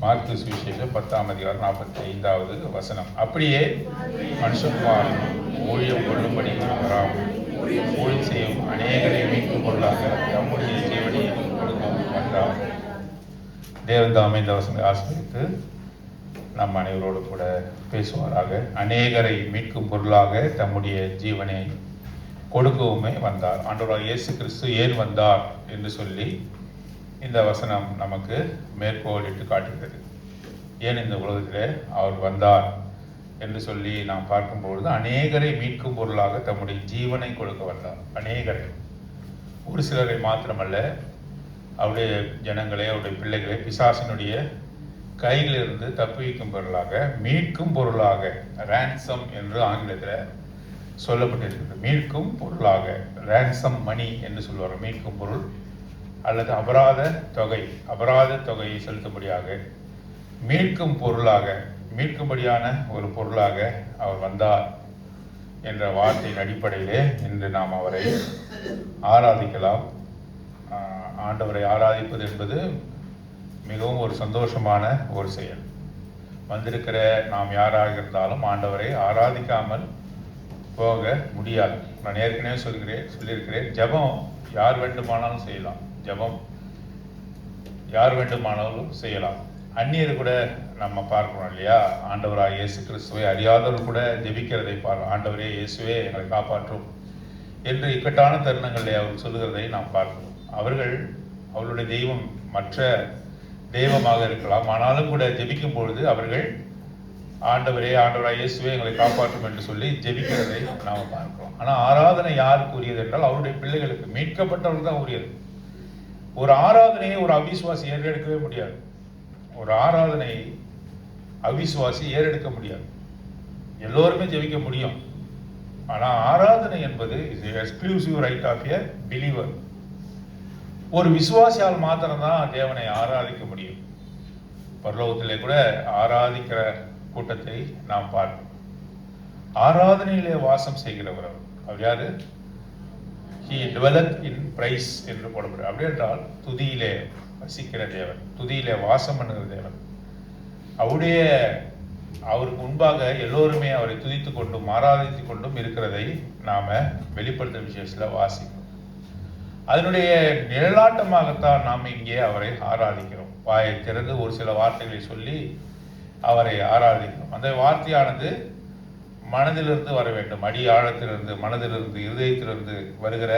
Mark சுவிசேஷம் 10:45 வசனம். அப்படியே மனுஷகுமாரன் ஊழியம் கொள்ளும்படி வராமல் ஊழியம் செய்யும் அநேகரை மீட்கும் பொருளாக தம்முடைய ஜீவனை கொடுக்கவும் வந்தார். தேவன் இந்த வசனத்தை ஆசிரியத்து நம் அனைவரோடு கூட பேசுவாராக. அநேகரை மீட்கும் பொருளாக தம்முடைய ஜீவனை கொடுக்கவுமே வந்தார். ஆண்டவராகிய இயேசு கிறிஸ்து ஏன் வந்தார் என்று சொல்லி இந்த வசனம் நமக்கு மேற்கோளிட்டு காட்டுகிறது. ஏன் இந்த உலகத்தில் அவர் வந்தார் என்று சொல்லி நாம் பார்க்கும்பொழுது, அநேகரை மீட்கும் பொருளாக தம்முடைய ஜீவனை கொடுக்க வந்தார். அநேகரை, ஒரு சிலரை மாத்திரமல்ல, அவருடைய ஜனங்களே, அவருடைய பிள்ளைகளை பிசாசினுடைய கையிலிருந்து தப்புவிக்கும் பொருளாக, மீட்கும் பொருளாக, ரேன்சம் என்று ஆங்கிலத்தில் சொல்லப்பட்டிருக்கிறது. மீட்கும் பொருளாக, ரேன்சம் மணி என்று சொல்வார். மீட்கும் பொருள் அல்லது அபராத தொகையை செலுத்தும்படியாக, மீட்கும் பொருளாக, மீட்கும்படியான ஒரு பொருளாக அவர் வந்தார் என்ற வார்த்தையின் அடிப்படையிலே இன்று நாம் அவரை ஆராதிக்கலாம். ஆண்டவரை ஆராதிப்பது என்பது மிகவும் ஒரு சந்தோஷமான ஒரு செயல். வந்திருக்கிற நாம் யாராக இருந்தாலும் ஆண்டவரை ஆராதிக்காமல் போக முடியாது. நான் ஏற்கனவே சொல்லியிருக்கிறேன், ஜெபம் யார் வேண்டுமானாலும் செய்யலாம். ஜெபம் யார் வேண்டுமானாலும் செய்யலாம். அந்நியர் கூட நம்ம பார்க்கணும் இல்லையா? ஆண்டவராக இயேசு கிறிஸ்துவை அறியாதவர் கூட ஜெபிக்கிறதை ஆண்டவரே இயேசுவே எங்களை காப்பாற்றும் என்று இக்கட்டான தருணங்களில் அவர் சொல்லுகிறதை நாம் பார்க்கிறோம். அவர்களுடைய தெய்வம் மற்ற தெய்வமாக இருக்கலாம், ஆனாலும் கூட ஜெபிக்கும் பொழுது அவர்கள் ஆண்டவராக இயேசுவே எங்களை காப்பாற்றும் என்று சொல்லி ஜெபிக்கிறதை நாம் பார்க்கிறோம். ஆனால் ஆராதனை யாருக்கு உரியது என்றால் அவருடைய பிள்ளைகளுக்கு, மீட்கப்பட்டவர்கள் தான் உரியது. ஒரு ஆராதனையை ஒரு அவிசுவாசி ஏறெடுக்கவே முடியாது. ஒரு ஆராதனை அவிசுவாசி ஏறெடுக்க முடியாது. எல்லோருமே ஜெபிக்க முடியும், ஆனால் ஆராதனை என்பது exclusive right of a believer. ஒரு விசுவாசியால் மாத்திரம்தான் தேவனை ஆராதிக்க முடியும். பரலோகத்திலே கூட ஆராதிக்கிற கூட்டத்தை நாம் பார்க்கிறோம். ஆராதனையிலே வாசம் செய்கிறவர் அவர் யாரு? He dwelleth in praise என்று போடப்படுகிறார். அப்படி என்றால் துதியிலே வசிக்கிற தேவன், துதியிலே வாசம் பண்ணுகிற தேவன். அவருக்கு முன்பாக எல்லோருமே அவரை துதித்து கொண்டும் ஆராதித்து கொண்டும் இருக்கிறதை நாம வெளிப்படுத்தும் விசேஷத்தில் வாசிக்கிறோம். அதனுடைய நிழலாட்டமாகத்தான் நாம் இங்கே அவரை ஆராதிக்கிறோம். வாயை திறந்து ஒரு சில வார்த்தைகளை சொல்லி அவரை ஆராதிக்கிறோம். அந்த வார்த்தையானது மனதிலிருந்து வர வேண்டும். அடி ஆழத்திலிருந்து, மனதிலிருந்து, இருதயத்திலிருந்து வருகிற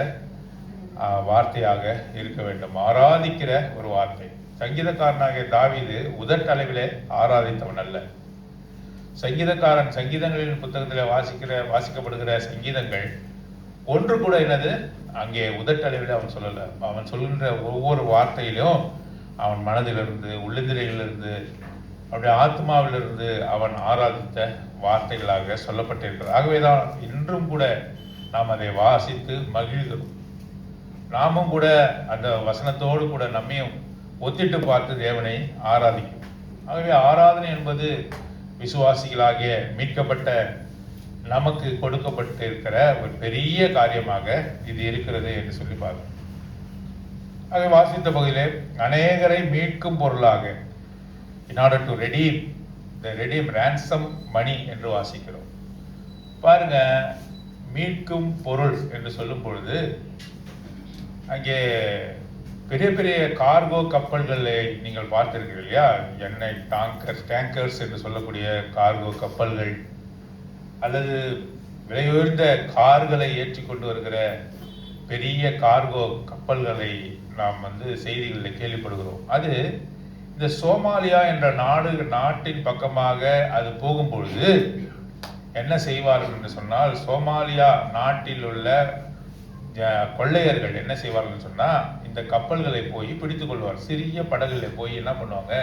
வார்த்தையாக இருக்க வேண்டும். ஆராதிக்கிற ஒரு வார்த்தை. சங்கீதக்காரனாகிய தாவீது உதட்டளவிலே ஆராதித்தவன் அல்ல. சங்கீதங்களின் புத்தகத்தில் வாசிக்கப்படுகிற சங்கீதங்கள் ஒன்று கூட என்னது அங்கே உதட்டளவில் அவன் சொல்லலை. அவன் சொல்கின்ற ஒவ்வொரு வார்த்தையிலும் அவன் மனதிலிருந்து, உள்ளந்திரையிலிருந்து, அவனுடைய ஆத்மாவிலிருந்து அவன் ஆராதித்த வார்த்தைகளாக சொல்லப்பட்டிருக்கிறது. ஆகவேதான் இன்றும் கூட நாம் அதை வாசித்து மகிழ்கிறோம். நாமும் கூட அந்த வசனத்தோடு கூட நம்மையும் ஒத்திட்டு பார்த்து தேவனை ஆராதிக்கும். ஆகவே ஆராதனை என்பது விசுவாசிகளாகிய மீட்கப்பட்ட நமக்கு கொடுக்கப்பட்டிருக்கிற ஒரு பெரிய காரியமாக இது இருக்கிறது என்று சொல்லி பார்க்கிறோம். ஆகவே வாசித்த பகுதியிலே அநேகரை மீட்கும் பொருளாக, in order to redeem ransom money என்று வாசிக்கிறோம். பாருங்க, மீட்கும் பொருள் என்று சொல்லும் பொழுது அங்கே பெரிய பெரிய கார்கோ கப்பல்களை நீங்கள் பார்த்திருக்கிறீர்கள் இல்லையா? எண்ணெய் டேங்கர்ஸ் என்று சொல்லக்கூடிய கார்கோ கப்பல்கள், அல்லது விலையுயர்ந்த கார்களை ஏற்றி கொண்டு வருகிற பெரிய கார்கோ கப்பல்களை நாம் செய்திகளில் கேள்விப்படுகிறோம். அது இந்த சோமாலியா என்ற நாட்டின் பக்கமாக அது போகும்பொழுது என்ன செய்வார்கள் என்று சொன்னால், சோமாலியா நாட்டில் உள்ள கொள்ளையர்கள் என்ன செய்வார்கள் சொன்னால், இந்த கப்பல்களை போய் பிடித்து கொள்வார். சிறிய படகுகளை போய் என்ன பண்ணுவாங்க,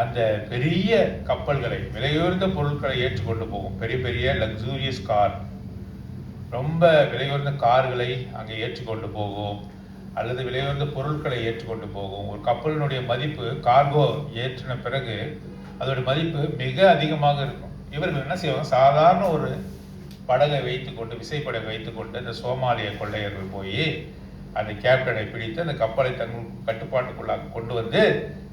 அந்த பெரிய கப்பல்களை, விலையுயர்ந்த பொருட்களை ஏற்றுக்கொண்டு போகும். பெரிய பெரிய லக்ஸூரியஸ் கார், ரொம்ப விலையுயர்ந்த கார்களை அங்கே ஏற்றுக்கொண்டு போகும், அல்லது விலையுயர்ந்த பொருட்களை ஏற்றுக்கொண்டு போகும். ஒரு கப்பலினுடைய மதிப்பு, கார்கோ ஏற்றின பிறகு அதோடைய மதிப்பு மிக அதிகமாக இருக்கும். இவர்கள் என்ன செய்வாங்க, சாதாரண ஒரு படகை வைத்துக்கொண்டு, விசைப்படகை வைத்துக்கொண்டு இந்த சோமாலிய கொள்ளையர்கள் போய் அந்த கேப்டனை பிடித்து அந்த கப்பலை தங்கள் கட்டுப்பாட்டுக்குள்ளாக கொண்டு வந்து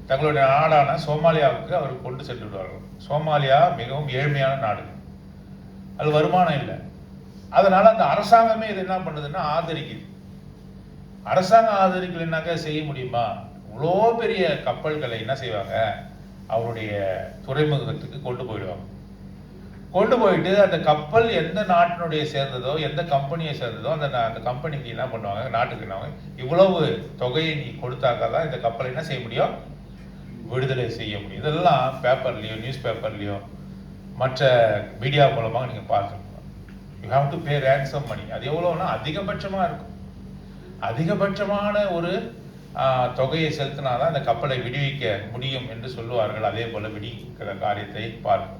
தங்களுடைய நாடான சோமாலியாவுக்கு அவர் கொண்டு சென்று விடுவார்கள். சோமாலியா மிகவும் ஏழ்மையான நாடு, அது வருமானம் இல்லை. அதனால அந்த அரசாங்கமே இது என்ன பண்ணுதுன்னா ஆதரிக்குது. அரசாங்கம் ஆதரிக்கலைன்னாக்கா செய்ய முடியுமா? இவ்வளோ பெரிய கப்பல்களை என்ன செய்வாங்க, அவருடைய துறைமுகத்துக்கு கொண்டு போயிடுவாங்க. கொண்டு போயிட்டு அந்த கப்பல் எந்த நாட்டினுடைய சேர்ந்ததோ, எந்த கம்பெனியை சேர்ந்ததோ அந்த கம்பெனிக்கு என்ன பண்ணுவாங்க, நாட்டுக்கு என்ன இவ்வளவு தொகையை நீ கொடுத்தாக்கா தான் இந்த கப்பலை என்ன செய்ய முடியும், விடுதலை செய்ய முடியும். இதெல்லாம் பேப்பர்லேயோ நியூஸ் பேப்பர்லேயோ மற்ற மீடியா மூலமாக நீங்கள் பார்த்துருக்கோம். You have to pay ransom money. அது எவ்வளோன்னா அதிகபட்சமாக இருக்கும். அதிகபட்சமான ஒரு தொகையை செலுத்தினாதான் அந்த கப்பலை விடுவிக்க முடியும் என்று சொல்லுவார்கள். அதே போல விடுவிக்கிற காரியத்தை பார்ப்போம்.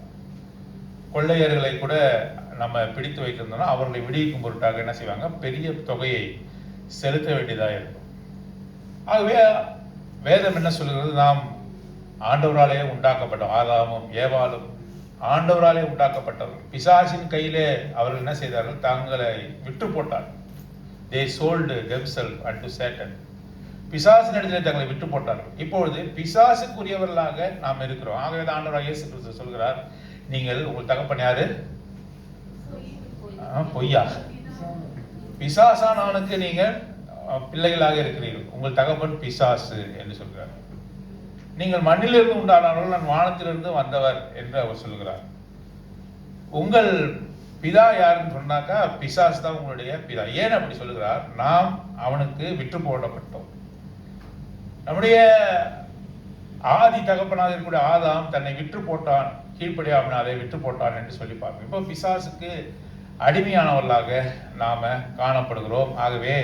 கொள்ளையர்களை கூட நம்ம பிடித்து வைத்திருந்தோம்னா அவர்களை விடுவிக்கும் பொருட்டாக என்ன செய்வாங்க, பெரிய தொகையை செலுத்த வேண்டியதாக இருக்கும். ஆகவே வேதம் என்ன சொல்கிறது, நாம் ஆண்டவராலே உண்டாக்கப்பட்டோம். ஆதாமும் ஏவாளும் ஆண்டவராலே உண்டாக்கப்பட்டவர்கள். பிசாசின் கையிலே அவர்கள் என்ன செய்தார்கள், தங்களை விற்று போட்டார்கள். They sold themselves unto Satan. பிசாசின் இடத்திலே தங்களை விட்டு போட்டார்கள். இப்பொழுது பிசாசுக்குரியவர்களாக நாம் இருக்கிறோம். ஆகவே ஆண்டவராகிய இயேசு கிறிஸ்து சொல்கிறார், நீங்கள் உங்கள் தகப்பன் யாரு? பொய்யா. பிசாசானவனுக்கு நீங்கள் பிள்ளைகளாக இருக்கிறீர்கள். உங்கள் தகப்பன் பிசாசு என்று சொல்கிறார். நீங்கள் மண்ணிலிருந்து உண்டானவர்கள், நான் வானத்திலிருந்து வந்தவர் என்று அவர் சொல்கிறார். உங்கள் பிதா யாருன்னு சொன்னாக்கா பிசாசு தான் உங்களுடைய பிதா. ஏன் அப்படி சொல்லுகிறார்? நாம் அவனுக்கு விற்று போடப்பட்டோம். நம்முடைய ஆதி தகப்பனாக இருக்கக்கூடிய ஆதாம் தன்னை விற்று போட்டான், கீழ்ப்படியாமனாலே விற்று போட்டான் என்று சொல்லி பார்ப்போம். இப்போ பிசாசுக்கு அடிமையானவர்களாக நாம காணப்படுகிறோம். ஆகவே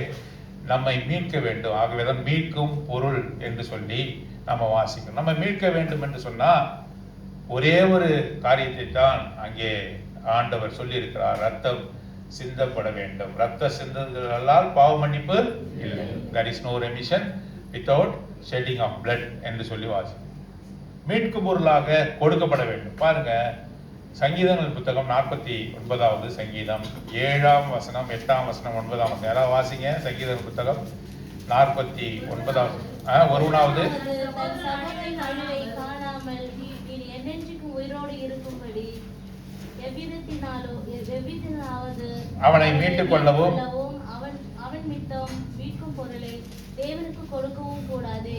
நம்மை மீட்க வேண்டும். ஆகவே தான் மீட்கும் பொருள் என்று சொல்லி நம்ம வாசிக்கணும். நம்ம மீட்க வேண்டும் என்று சொன்னா ஒரே ஒரு காரியத்தை தான் அங்கே ஆண்டவர் சொல்லி இருக்கிறார், ரத்தம் சிந்தப்பட வேண்டும். ரத்த சிந்தங்களால் பாவ மன்னிப்பு இல்லை. There is no remission without shedding of blood என்று சொல்லி வாசி. மீட்கும் பொருளாக கொடுக்கப்பட வேண்டும். பாருங்க, சங்கீதங்கள் புத்தகம் 49வது சங்கீதம் 7ஆம் வசனம் 8ஆம் வசனம் 9ஆம் வசனம். யாராவது வாசிங்க. சங்கீதங்கள் புத்தகம் 49வது ஒருவனாவது அவனை மீட்டுக் கொள்ளவும் தேவனுக்கு கொடுக்கவும் கூடாது.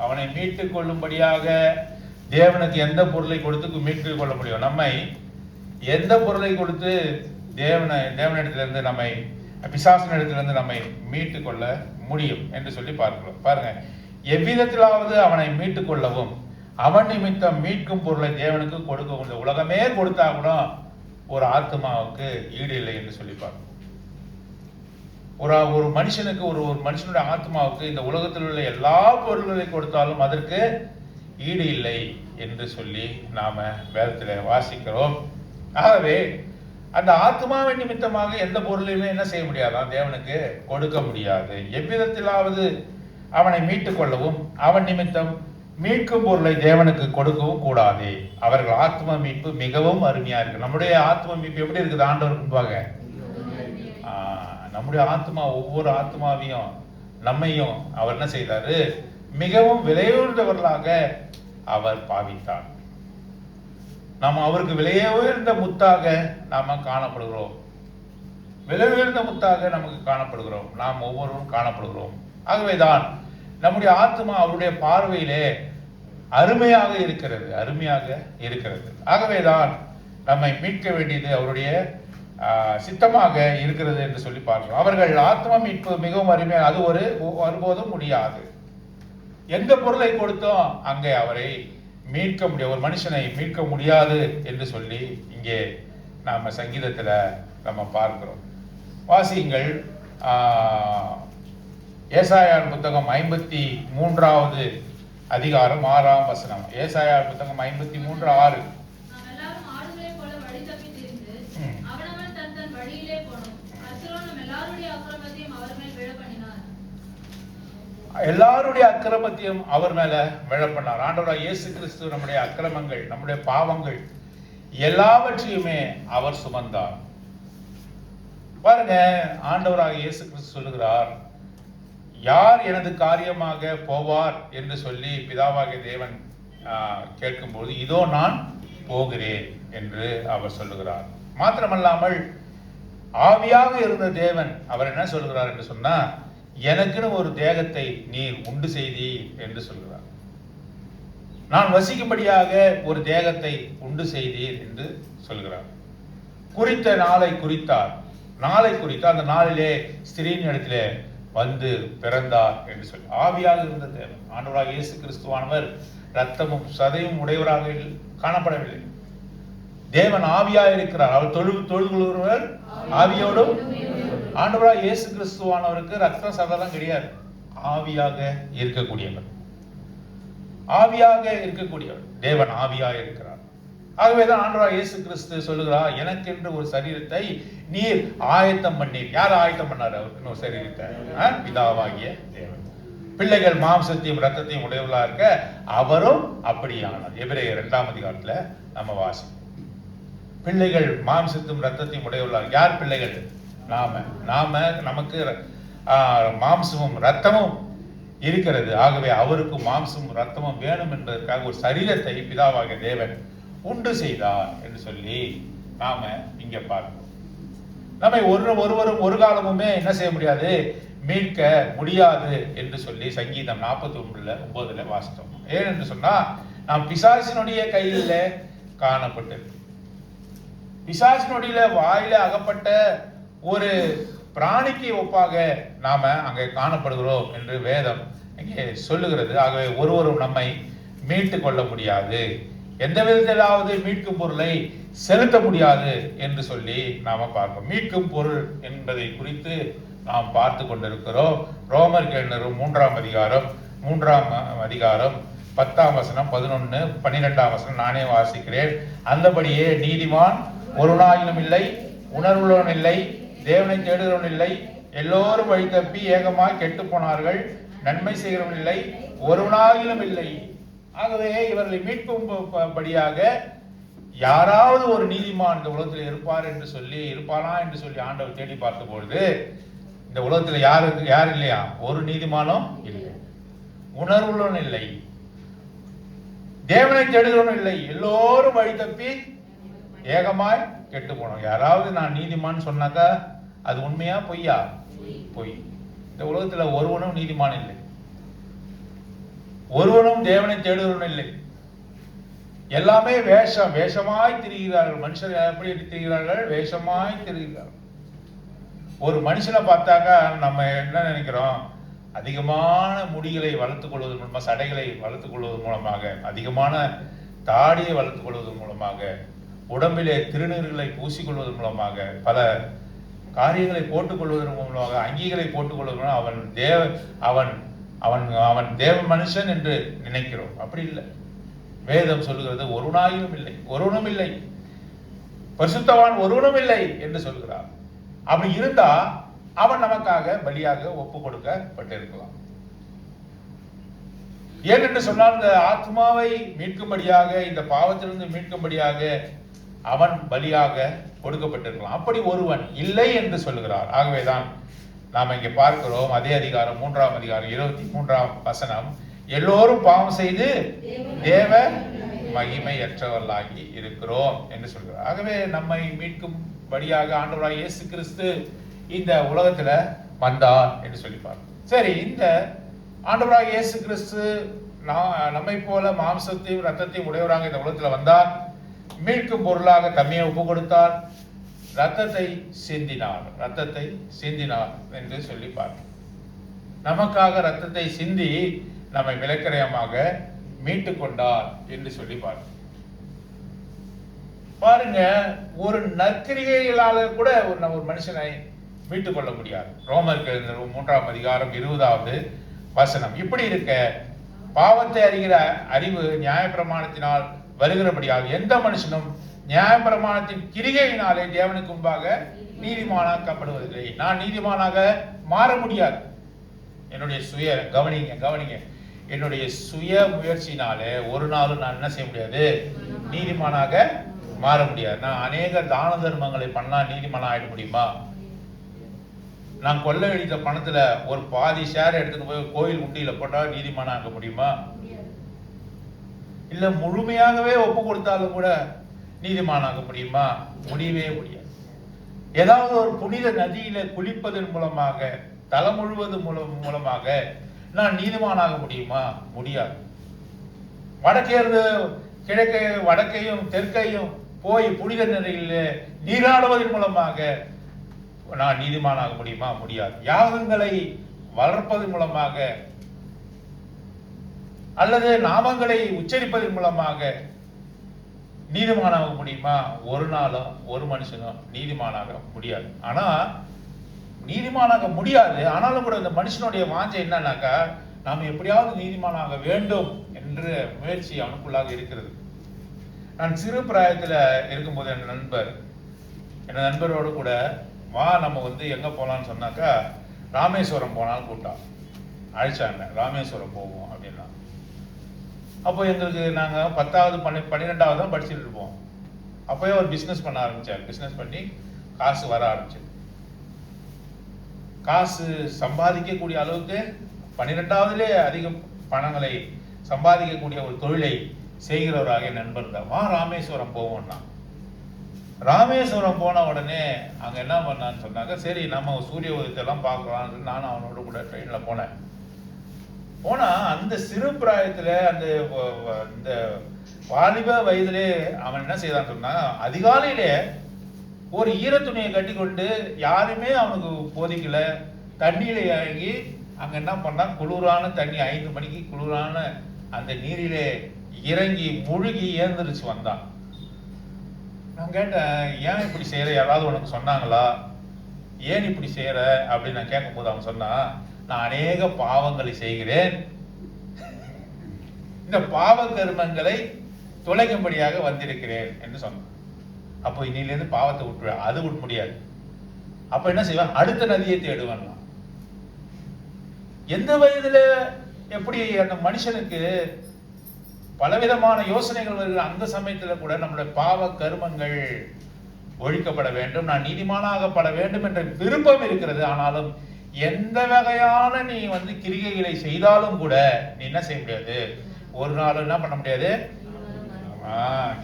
அவனை மீட்டுக் கொள்ளும்படியாக தேவனுக்கு எந்த பொருளை கொடுத்து மீட்டுக் கொள்ள முடியும்? நம்மை எந்த பொருளை கொடுத்து தேவனிடத்திலிருந்து நம்மை பிசாசினிடத்திலிருந்து நம்மை மீட்டுக் கொள்ள முடியும் என்று சொல்லி பார்க்கிறோம். பாருங்க, எவ்விதத்திலாவது அவனை மீட்டுக் கொள்ளவும் அவன் நிமித்தம் மீட்கும் பொருளை தேவனுக்கு கொடுக்க. இந்த உலகமே கொடுத்தா கூட ஒரு ஆத்மாவுக்கு ஈடு இல்லை என்று சொல்லி பார்க்கிறோம். ஒரு மனுஷனுக்கு ஒரு மனுஷனுடைய ஆத்மாவுக்கு இந்த உலகத்தில் உள்ள எல்லா பொருள்களை கொடுத்தாலும் அதற்கு ஈடு இல்லை என்று சொல்லி நாம வேதத்தில் வாசிக்கிறோம். ஆகவே அந்த ஆத்மாவின் நிமித்தமாக எந்த பொருளையுமே என்ன செய்ய முடியாதான், தேவனுக்கு கொடுக்க முடியாது. எவ்விதத்திலாவது அவனை மீட்டுக் கொள்ளவும் அவன் நிமித்தம் மீட்கும் பொருளை தேவனுக்கு கொடுக்கவும் கூடாது. அவர்கள் ஆத்ம மீட்பு மிகவும் அருமையா இருக்கு. நம்முடைய ஆத்ம மீட்பு எப்படி இருக்குது ஆண்டவர் முன்பாக? நம்முடைய ஆத்மா, ஒவ்வொரு ஆத்மாவையும் நம்மையும் அவர் என்ன செய்தாரு, மிகவும் விலையுயர்ந்தவர்களாக அவர் பாவித்தார். நாம் அவருக்கு விலையே உயர்ந்த முத்தாக நாம காணப்படுகிறோம். விலை உயர்ந்த முத்தாக நமக்கு காணப்படுகிறோம். நாம் ஒவ்வொருவரும் காணப்படுகிறோம். ஆகவேதான் நம்முடைய ஆத்மா அவருடைய பார்வையிலே அருமையாக இருக்கிறது, அருமையாக இருக்கிறது. ஆகவேதான் நம்மை மீட்க வேண்டியது அவருடைய சித்தமாக இருக்கிறது என்று சொல்லி பார்க்கிறோம். அவர்கள் ஆத்மா மீட்பு மிகவும் அருமையாக, அது ஒருபோதும் முடியாது. எந்த பொருளை கொடுத்தோம் அங்கே அவரை மீட்க முடியும், ஒரு மனுஷனை மீட்க முடியாது என்று சொல்லி இங்கே நாம சங்கீதத்துல நம்ம பார்க்கிறோம். வாசியுங்கள், ஏசாயா புத்தகம் 53வது அதிகாரம் 6ஆம் வசனம். ஏசாயா புத்தகம் 53:6. எல்லாருடைய அக்கிரமத்தையும் அவர் மேல விழப்பண்ணார். ஆண்டவராக இயேசு கிறிஸ்து நம்முடைய அக்கிரமங்கள், நம்முடைய பாவங்கள் எல்லாவற்றையுமே அவர் சுமந்தார். பாருங்க, ஆண்டவராக இயேசு கிறிஸ்து சொல்லுகிறார், யார் எனது காரியமாக போவார் என்று சொல்லி பிதாவாகிய தேவன் கேட்கும்போது இதோ நான் போகிறேன் என்று அவர் சொல்லுகிறார். மாத்திரமல்லாமல் ஆவியாக இருந்த தேவன் அவர் என்ன சொல்கிறார் என்று சொன்னா, எனக்குன்னு ஒரு தேகத்தை நீர் உண்டு செய்தீர் என்று சொல்கிறார். நான் வசிக்கும்படியாக ஒரு தேகத்தை உண்டு செய்தீர் என்று சொல்கிறார். குறித்த நாளை குறித்தார். நாளை குறித்து அந்த நாளிலே ஸ்திரீயின் இடத்திலே வந்து பிறந்தார் என்று சொல்லி ஆவியாக இருந்த தேவன் ஆண்டவராக இயேசு கிறிஸ்துவானவர் ரத்தமும் சதையும் உடையவராக காணப்படவில்லை. தேவன் ஆவியாக இருக்கிறார். அவர் தொழுது கொள்கிறவர் ஆவியோடும். ஆண்டவராக இயேசு கிறிஸ்துவானவருக்கு ரத்த சதெல்லாம் கிடையாது. ஆவியாக இருக்கக்கூடியவர், ஆவியாக இருக்கக்கூடியவர் தேவன் ஆவியாக இருக்கிறார். ஆகவேதான் ஆண்டவராக இயேசு கிறிஸ்து சொல்லுகிறார், எனக்கென்று ஒரு சரீரத்தை நீர் ஆயத்தம் பண்ணீர். யார் ஆயத்தம் பண்ணார் அவருக்கு ஒரு சரீரத்தை? பிதாவாகிய தேவன். பிள்ளைகள் மாம்சத்தையும் ரத்தத்தையும் உடையவர்களா இருக்க அவரும் அப்படியானார். எபிரேயர் 2ஆம் அதிகாரத்துல நம்ம வாசிப்போம். பிள்ளைகள் மாம்சத்தையும் ரத்தத்தையும் உடையவர்களாக. யார் பிள்ளைகள்? நமக்கு மாம்சமும் ரத்தமும் இருக்கிறது. ஆகவே அவருக்கு மாம்சமும் ரத்தமும் வேணும் என்பதற்காக ஒரு சரீரத்தை பிதாவாகிய தேவன் உண்டு செய்தார் என்று சொல்லி நாம இங்க பார்க்கிறோம். நம்மை ஒருவரும் ஒரு காலமுமே என்ன செய்ய முடியாது, மீட்க முடியாது என்று சொல்லி சங்கீதம் 49:9 வாசித்தோம். ஏன் என்று சொன்னா, நாம் பிசாசினுடைய கையில காணப்பட்டிருக்கு. பிசாசினுடைய வாயில அகப்பட்ட ஒரு பிராணிக்கு ஒப்பாக நாம அங்கே காணப்படுகிறோம் என்று வேதம் இங்கே சொல்லுகிறது. ஆகவே ஒருவரும் நம்மை மீட்டு கொள்ள முடியாது, எந்த விதத்திலாவது மீட்கும் பொருளை செலுத்த முடியாது என்று சொல்லி நாம பார்ப்போம். மீட்கும் பொருள் என்பதை குறித்து நாம் பார்த்து கொண்டிருக்கிறோம். ரோமர் 3ஆம் அதிகாரம் 10ஆம் வசனம் 11 12ஆம் வசனம் நானே வாசிக்கிறேன். அந்தபடியே நீதிமான் ஒருவனாயினும் இல்லை, உணர்வுள்ளவன் இல்லை, தேவனை தேடுகிறவன் இல்லை, எல்லோரும் வழி தப்பி ஏகமாய் கெட்டு போனார்கள், நன்மை செய்கிறவன் இல்லை, ஒருவனாயிலும் இல்லை. ஆகவே இவர்களை மீட்கும்படியாக யாராவது ஒரு நீதிமான் இந்த உலகத்தில் இருப்பாரா என்று சொல்லி ஆண்டவர் தேடி பார்த்த பொழுது இந்த உலகத்தில் யார் இல்லையா? ஒரு நீதிமானும் இல்லை, உணர்வுள்ளவன் இல்லை, தேவனை தேடுகிறவன் இல்லை, எல்லோரும் வழி தப்பி ஏகமாய் கெட்டு போனோம். யாராவது நான் நீதிமான் சொன்னாக்கா அது உண்மையா பொய்யா? பொய். இந்த உலகத்துல ஒருவனும் நீதிமான் இல்லை, ஒருவனும் தேவனை தேடுகிறவன் இல்லை. எல்லாமே வேஷமாய் திரிகிறார்கள். மனுஷர் எப்படி திரிகிறார்கள்? வேஷமாய் திரிகிறார்கள். ஒரு மனுஷனை பார்த்தாக்கா நம்ம என்ன நினைக்கிறோம்? அதிகமான முடிகளை வளர்த்துக் கொள்வதன் மூலமாக, சடைகளை வளர்த்துக் கொள்வதன் மூலமாக, அதிகமான தாடியை வளர்த்துக் கொள்வதன் மூலமாக, உடம்பிலே திருநீர்களை பூசிக்கொள்வதன் மூலமாக, பல காரியங்களை போட்டுக் கொள்வதன் மூலமாக, அங்கிகளை போட்டுக் கொள்வதன் மூலம் அவன் தேவ மனுஷன் என்று நினைக்கிறோம். அப்படி இல்லை. வேதம் சொல்லுகிறது ஒருவனாயிலும் இல்லை, ஒருவனும் இல்லை, பரிசுத்தவான் ஒருவனும் இல்லை என்று சொல்கிறார். அப்படி இருந்தா அவன் நமக்காக பலியாக ஒப்பு கொடுக்கப்பட்டிருக்கலாம். ஏன் என்று சொன்னால், இந்த ஆத்மாவை மீட்கும்படியாக, இந்த பாவத்திலிருந்து மீட்கும்படியாக அவன் பலியாக கொடுக்கப்பட்டிருக்கலாம். அப்படி ஒருவன் இல்லை என்று சொல்லுகிறார். ஆகவேதான் நாம் இங்கே பார்க்கிறோம். அதே அதிகாரம் 3ஆம் அதிகாரம் 23ஆம் வசனம், எல்லோரும் பாவம் செய்து தேவ மகிமையற்றவர்களாகி இருக்கிறோம் என்று சொல்கிறார். ஆகவே நம்மை மீட்கும்படியாக ஆண்டவராகிய இயேசு கிறிஸ்து இந்த உலகத்துல வந்தார் என்று சொல்லி பார்க்கிறோம். சரி, இந்த ஆண்டவராகிய இயேசு கிறிஸ்து நம்மை போல மாம்சத்தையும் ரத்தத்தையும் உடையவராக இந்த உலகத்துல வந்தார், மீட்கும் பொருளாக தம்மையை ஒப்பு கொடுத்தார், ரத்தத்தை சிந்தினார் என்று சொல்லி பார்க்கிறோம். நமக்காக ரத்தத்தை சிந்தி நம்மை விலக்கிரயமாக மீட்டு கொண்டார் என்று சொல்லி பாருங்க. ஒரு நற்கிரிகைகளால கூட ஒரு மனுஷனை மீட்டுக் கொள்ள முடியாது. ரோமர் 3ஆம் அதிகாரம் 20வது வசனம் இப்படி இருக்க, பாவத்தை அறிகிற அறிவு நியாயப்பிரமாணத்தினால் வருகிறபடியால் எந்த மனுஷனும் நியாயப்பிரமாணத்தின் கிரிகையினாலே தேவனுக்கு முன்பாக நீதிமானாக்கப்படுவதில்லை. நான் நீதிமானாக மாற முடியாது. என்னுடைய கவனிங்க, என்னுடைய சுய முயற்சினாலே ஒரு நாளும் நான் என்ன செய்ய முடியாது? நீதிமானாக மாற முடியாது. நான் அநேக தான தர்மங்களை பண்ணா நீதிமானா ஆயிட முடியுமா? நான் கொள்ளையடித்த பணத்துல ஒரு பாதி ஷேர் எடுத்துட்டு போய் கோயில் உண்டியில போட்டா நீதிமானா ஆக்க முடியுமா? இல்ல முழுமையாகவே ஒப்பு கொடுத்தாலும் கூட நீதிமானாக முடியுமா? முடியவே முடியாது. ஏதாவது ஒரு புனித நதியில குளிப்பதன் மூலமாக தலை முழுவதும் மூலமாக நான் நீதிமானாக முடியுமா? முடியாது. வடக்கே இருந்து கிழக்கே வடக்கையும் தெற்கையும் போய் புனித நதியில் நீராடுவதன் மூலமாக நான் நீதிமானாக முடியுமா? முடியாது. யாகங்களை வளர்ப்பதன் மூலமாக அல்லது நாமங்களை உச்சரிப்பதன் மூலமாக நீதிமானாக முடியுமா? ஒரு நாளும் ஒரு மனுஷனும் நீதிமானாக முடியாது. ஆனா நீதிமானாக முடியாது. ஆனாலும் கூட இந்த மனுஷனுடைய வாஞ்சை என்னன்னாக்கா, நாம் எப்படியாவது நீதிமானாக வேண்டும் என்ற முயற்சி அவனுக்குள்ளாக இருக்கிறது. நான் சிறு பிராயத்தில் இருக்கும்போது என் நண்பரோடு கூட வா நம்ம எங்க போலான்னு சொன்னாக்கா, ராமேஸ்வரம் போனாலும் கூப்பிட்டான், அழைச்சாங்க, ராமேஸ்வரம் போவோம் அப்படின்னா. அப்போ எங்களுக்கு நாங்கள் 10வது 12வது தான் படிச்சுட்டு இருப்போம். அப்போயே ஒரு பிஸ்னஸ் பண்ண ஆரம்பித்தார். பிஸ்னஸ் பண்ணி காசு வர ஆரம்பிச்சு, காசு சம்பாதிக்கக்கூடிய அளவுக்கு 12வதுலே அதிக பணங்களை சம்பாதிக்கக்கூடிய ஒரு தொழிலை செய்கிறவராக நண்பர் தான். ராமேஸ்வரம் போவோம்னா, ராமேஸ்வரம் போன உடனே அங்கே என்ன பண்ணான்னு சொன்னாங்க, சரி நம்ம சூரிய உதயத்தெல்லாம் பார்க்கலான்னு நானும் அவனோட கூட ட்ரெயினில் போனேன். அந்த சிறு பிராயத்தில் அந்த வாலிப வயதிலே அவன் என்ன செய்தான் சொன்னா, அதிகாலையிலே ஒரு ஈரத்துணியை கட்டி கொண்டு யாருமே அவனுக்கு போதிக்கல, தண்ணியில இறங்கி அங்க என்ன பண்ணான், குளிரான தண்ணி 5 மணிக்கு குளிரான அந்த நீரிலே இறங்கி முழுகி ஏந்திரிச்சு வந்தான். நான் கேட்டேன், ஏன் இப்படி செய்யற, யாராவது உனக்கு சொன்னாங்களா, ஏன் இப்படி செய்யற அப்படின்னு நான் கேட்கும்போது அவன் சொன்னா, நான் அநேக பாவங்களை செய்கிறேன், இந்த பாவ கர்மங்களை தொலைக்கும்படியாக வந்திருக்கிறேன் என்று சொன்னான். அப்போ இன்னிலிருந்து பாவத்தை விட்டுருவேன், அது விட முடியாது. அப்ப என்ன செய்வான், அடுத்த நதியை தேடுவான். எந்த வயதுல எப்படி அந்த மனுஷனுக்கு பலவிதமான யோசனைகள் வருகிற அந்த சமயத்துல கூட நம்முடைய பாவ கர்மங்கள் ஒழிக்கப்பட வேண்டும், நான் நீதிமானாகப்பட வேண்டும் என்ற விருப்பம் இருக்கிறது. ஆனாலும் எந்த வகையான நீ கிரிகைகளை செய்தாலும் கூட நீ என்ன செய்ய முடியாது, ஒரு நாள் என்ன பண்ண முடியாது,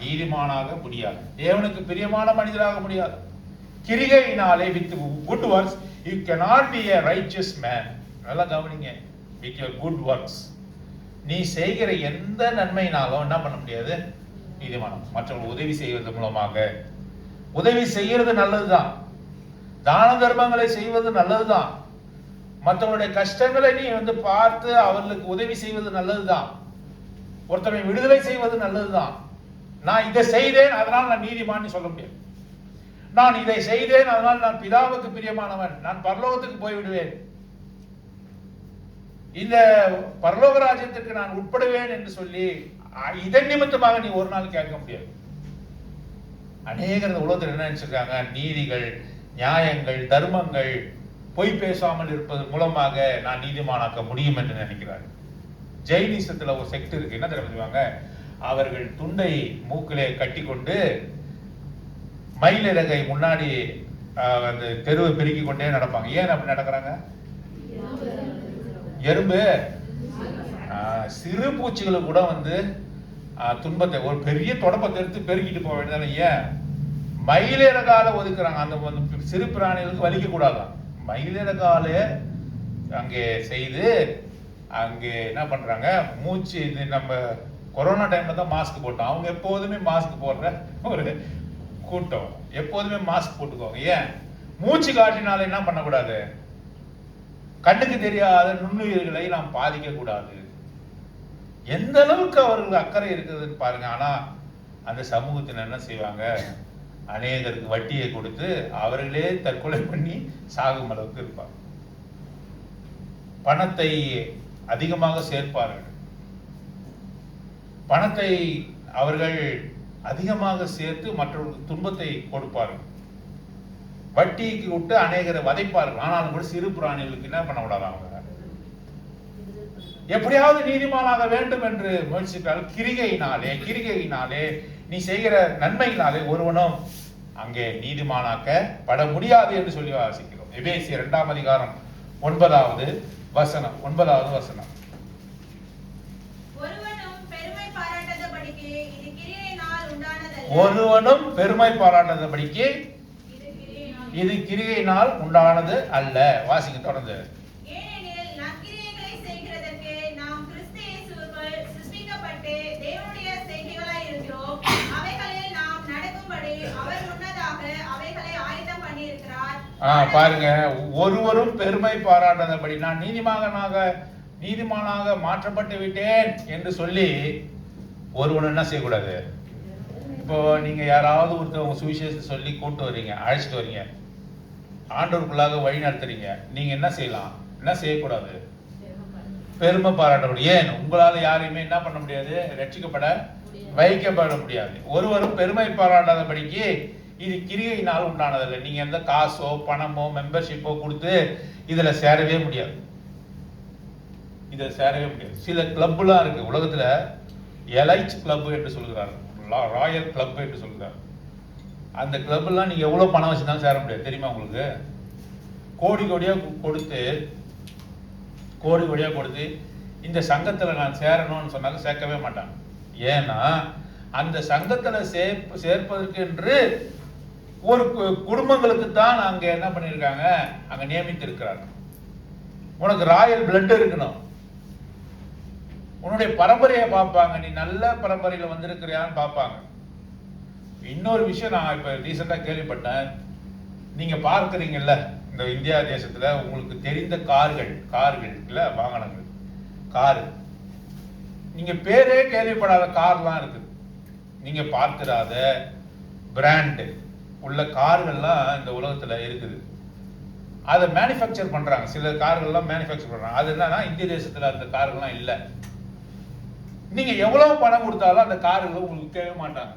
நீதிமானாக முடியாது, தேவனுக்கு பிரியமான மனிதராக முடியாது. கிரிகையினாலே with good works you cannot be a righteous man. நல்லா கவனிங்க, வித் your good works நீ செய்கிற எந்த நன்மையினாலும் என்ன பண்ண முடியாது, நீதிமானம். மற்றவர்கள் உதவி செய்வது மூலமாக, உதவி செய்யறது நல்லதுதான், தான தர்மங்களை செய்வது நல்லதுதான், மற்றவங்களுடைய கஷ்டங்களை நீ பார்த்து அவர்களுக்கு உதவி செய்வது நல்லதுதான், ஒருத்தரை விடுதலை செய்வது நல்லதுதான். நான் இதை செய்தேன் அதனால் நான் நீதிமான் சொல்ல முடியாது. நான் இதை செய்தேன் அதனால் நான் பிதாவுக்கு பிரியமானவன், நான் பரலோகத்துக்கு போய்விடுவேன், இந்த பரலோக ராஜ்யத்திற்கு நான் உட்படுவேன் என்று சொல்லி இதன் நிமித்தமாக நீ ஒரு நாள் கேட்க முடியாது. அநேகர் உலகத்தில் என்ன நினைச்சிருக்காங்க, நீதிகள், நியாயங்கள், தர்மங்கள், பொய் பேசாமல் இருப்பது மூலமாக நான் நீதிமானாக்க முடியும் என்று நினைக்கிறார்கள். ஜெயினிசத்துல ஒரு செக்ட் இருக்கு, என்ன தெரியுவாங்க, அவர்கள் துண்டை மூக்கிலே கட்டி கொண்டு மயிலிறகை முன்னாடி அந்த தெருவை பெருக்கி கொண்டே நடப்பாங்க. ஏன் அப்படி நடக்கிறாங்க? எறும்பு சிறு பூச்சிகளுக்கு கூட துன்பத்தை ஒரு பெரிய தொடப்பத்தை எடுத்து பெருக்கிட்டு போக வேண்டியதான, ஏன் மயிலிறகால ஒதுக்குறாங்க. அந்த சிறு பிராணிகளுக்கு வலிக்க கூடாதான், மயிலிறகால அங்கே செய்து அங்கே என்ன பண்றாங்க, மூச்சு நம்ம கொரோனா டைம்ல தான் மாஸ்க் போட்டோம், அவங்க எப்போதுமே மாஸ்க் போடுற ஒரு கூட்டம், எப்போதுமே மாஸ்க் போட்டுக்கோங்க. ஏன் மூச்சு காற்றினால என்ன பண்ணக்கூடாது, கண்ணுக்கு தெரியாத நுண்ணுயிர்களை நாம் பாதிக்க கூடாது. எந்த அளவுக்கு அவர்களுக்கு அக்கறை இருக்குதுன்னு பாருங்க. ஆனா அந்த சமூகத்தில் என்ன செய்வாங்க, அநேகருக்கு வட்டியை கொடுத்து அவர்களே தற்கொலை பண்ணி சாகும் அளவுக்கு இருப்பாங்க. பணத்தை அதிகமாக சேர்ப்பார்கள், பணத்தை அவர்கள் அதிகமாக சேர்த்து மற்றவர்களுக்கு துன்பத்தை கொடுப்பார்கள், வட்டிக்கு விட்டு அநேகரை வதைப்பார்கள். ஆனாலும் கூட சிறு பிராணிகளுக்கு என்ன பண்ண விடாது, அவங்க எப்படியாவது நீதிமானாக வேண்டும் என்று முயற்சித்தால் கிரிகையினாலே நீ செய்கிற நன்மையினாலே ஒருவனும் அங்கே நீதிமானாக்க பட முடியாது என்று சொல்லி வாசிக்கிறோம். எபேசியர் 2ஆம் அதிகாரம் 9வது வசனம். ஒருவனும் பெருமை பாராட்டாதபடிக்கு இது கிரியையினால் உண்டானது அல்ல. வாசிங்க தொடர்ந்து. ஏனெனில் நற்கிரியைகளை செய்கிறதற்கு நாம் கிறிஸ்து இயேசுவுக்குள் சிருஷ்டிக்கப்பட்டு தேவனுடைய செய்கைகளாய் இருக்கிறோம். அவைகளில் நாம் நடக்கும்படி அவர் முன்னதாக அவைகளை ஆயத்தம் பண்ணி இருக்கிறார். பாருங்க, ஒருவரும் பெருமை பாராட்டாதபடி நான் நீதிமானாக மாற்றப்பட்டு விட்டேன் என்று சொல்லி ஒருவன் என்ன செய்யக்கூடாது. இப்போ நீங்க யாராவது ஒருத்தவங்க சுவிசேஷத்தை சொல்லி கூட்டு வர்றீங்க, அழைச்சிட்டு வரீங்க, ஆண்டவருக்குள்ளாக வழி நடத்துறீங்க, நீங்க என்ன செய்யலாம், என்ன செய்யக்கூடாது, பெருமை பாராட்டக்கூடாது. ஏன்? உங்களால யாரையுமே என்ன பண்ண முடியாது, ரட்சிக்கப்பட வைக்கப்பட முடியாது. ஒருவரும் பெருமை பாராட்டாதபடிக்கு இது கிரியையினால் உண்டானதில்லை. நீங்க எந்த காசோ பணமோ மெம்பர்ஷிப்போ கொடுத்து இதுல சேரவே முடியாது. சில கிளப்லாம் இருக்கு உலகத்துல. எலைட் கிளப் என்று சொல்கிறார், ராயல் கிளப் என்று சொல்கிறார். அந்த கிளப்லாம் நீங்க எவ்வளவு பணம் வச்சுதான் சேர முடியாது தெரியுமா உங்களுக்கு? கோடி கோடியா கொடுத்து இந்த சங்கத்துல நான் சேரணும்னு சொன்னாலும் சேர்க்கவே மாட்டாங்க. ஏன்னா அந்த சங்கத்துல சேர்ப்பதற்கு என்று ஒரு குடும்பங்களுக்கு தான் அங்க என்ன பண்ணிருக்காங்க, அங்க நியமித்து இருக்கிறாங்க. உனக்கு ராயல் பிளட் இருக்கணும், உன்னுடைய பரம்பரையை பார்ப்பாங்க, நீ நல்ல பரம்பரையில வந்திருக்கிறியான்னு பார்ப்பாங்க. இன்னொரு விஷயம் நான் இப்ப ரீசெண்டா கேள்விப்பட்டேன். நீங்க பார்க்கறீங்கல்ல இந்த இந்தியா தேசத்துல உங்களுக்கு தெரிந்த கார்கள் இல்ல, வாகனங்கள், காரு, நீங்க பேரே கேள்விப்படாத கார்லாம் இருக்கு. நீங்க பார்க்கிறாத பிராண்ட் உள்ள கார்கள்லாம் இந்த உலகத்துல இருக்குது. அதை மேனுஃபேக்சர் பண்றாங்க. சில கார்கள்லாம் மேனுஃபேக்சர் பண்றாங்க. அது என்னன்னா இந்திய தேசத்துல அந்த கார்கள்லாம் இல்லை. நீங்க எவ்வளவு பணம் கொடுத்தாலும் அந்த கார்கள் உங்களுக்கு தேவை மாட்டாங்க.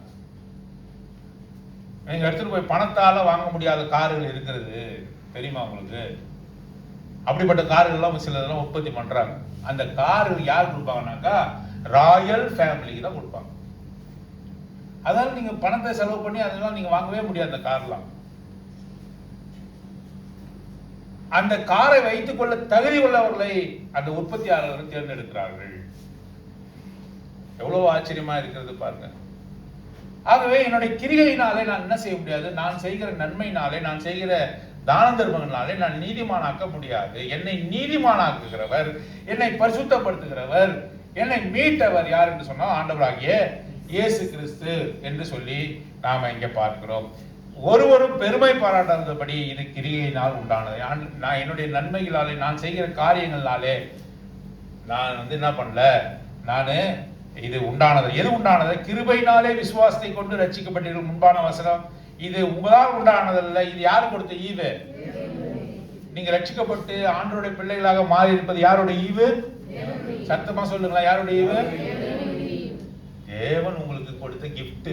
நீங்க எடுத்துட்டு போய் பணத்தால வாங்க முடியாத கார்கள் இருக்கிறது தெரியுமா உங்களுக்கு? அப்படிப்பட்ட கார்கள் எல்லாம் சிலதெல்லாம் உற்பத்தி பண்றாங்க. அந்த கார்கள் யார் கொடுப்பாங்கன்னாக்கா ராயல் ஃபேமிலிக்கு தான் கொடுப்பாங்க. அதனால நீங்க பணத்தை செலவு பண்ணி அதெல்லாம் நீங்க வாங்கவே முடியாது. அந்த கார்லாம், அந்த காரை வைத்துக் கொள்ள தகுதி உள்ளவர்களை அந்த உற்பத்தியாளர்கள் தேர்ந்தெடுக்கிறார்கள். எவ்வளவு ஆச்சரியமா இருக்கிறது பாருங்க. ஆகவே என்னுடைய கிரிகையினாலே நான் என்ன செய்ய முடியாது, நான் செய்கிற நன்மையினாலே, நான் செய்கிற தான தர்மங்களாலே நான் நீதிமானாக்க முடியாது. என்னை நீதிமானாக்குகிறவர், என்னை பரிசுத்தப்படுத்துகிறவர், என்னை மீட்டவர் யார் என்று சொன்னா ஆண்டவராகிய இயேசு கிறிஸ்து என்று சொல்லி நாம இங்க பார்க்கிறோம். ஒருவரும் பெருமை பாராட்டாதபடி இது கிரிகையினால் உண்டானது. நான் என்னுடைய நன்மைகளாலே, நான் செய்கிற காரியங்களாலே நான் என்ன பண்ணல, நானு இது உண்டானது. எது உண்டானது? கிருபையினாலே விசுவாசத்தை கொண்டு ரட்சிக்கப்பட்டீர்கள். முன்பான வசனம். இது உங்களால் உண்டானதல்ல, இது யாரு கொடுத்த ஈவு? நீங்க ரட்சிக்கப்பட்டு ஆண்டவருடைய பிள்ளைகளாக மாறி இருப்பது யாருடைய ஈவு? சத்தமா சொல்லுங்களா, யாருடைய ஈவு? தேவன் உங்களுக்கு கொடுத்த கிஃப்ட்.